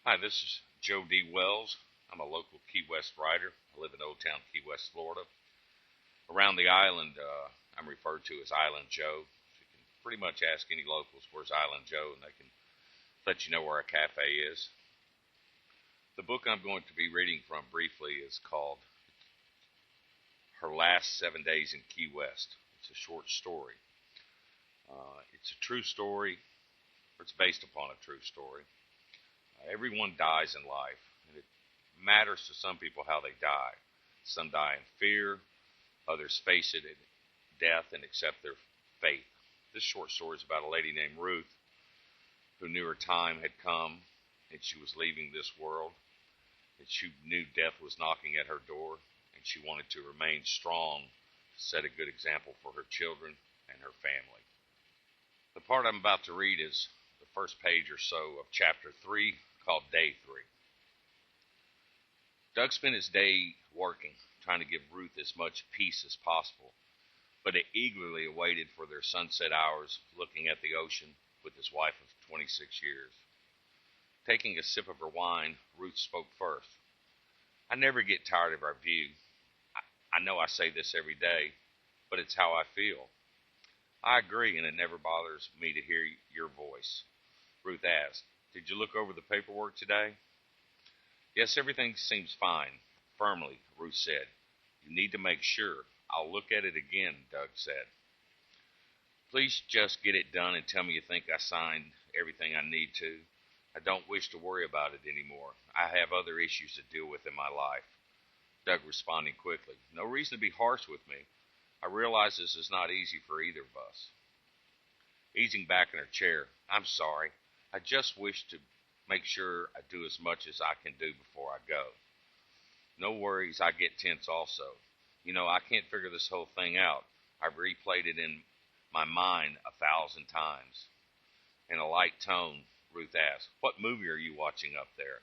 Hi, this is Joe D. Wells. I'm a local Key West writer. I live in Old Town Key West, Florida. Around the island, I'm referred to as Island Joe. So you can pretty much ask any locals, where's Island Joe, and they can let you know where a cafe is. The book I'm going to be reading from briefly is called Her Last 7 Days in Key West. It's a short story. It's a true story, or it's based upon a true story. Everyone dies in life, and it matters to some people how they die. Some die in fear, others face it in death and accept their faith. This short story is about a lady named Ruth who knew her time had come and she was leaving this world, and she knew death was knocking at her door, and she wanted to remain strong to set a good example for her children and her family. The part I'm about to read is the first page or so of chapter 3, called Day 3. Doug spent his day working, trying to give Ruth as much peace as possible, but he eagerly awaited for their sunset hours, looking at the ocean with his wife of 26 years. Taking a sip of her wine, Ruth spoke first. I never get tired of our view. I know I say this every day, but it's how I feel. I agree, and it never bothers me to hear your voice. Ruth asked, Did you look over the paperwork today? Yes, everything seems fine. Firmly, Ruth said. You need to make sure. I'll look at it again, Doug said. Please just get it done and tell me you think I signed everything I need to. I don't wish to worry about it anymore. I have other issues to deal with in my life. Doug responding quickly. No reason to be harsh with me. I realize this is not easy for either of us. Easing back in her chair. I'm sorry. I just wish to make sure I do as much as I can do before I go. No worries, I get tense also. You know, I can't figure this whole thing out. I've replayed it in my mind 1,000 times. In a light tone, Ruth asked, What movie are you watching up there?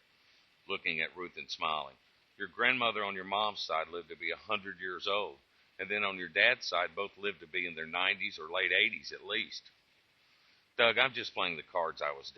Looking at Ruth and smiling. Your grandmother on your mom's side lived to be 100 years old, and then on your dad's side both lived to be in their 90s or late 80s at least. Doug, I'm just playing the cards I was dealt.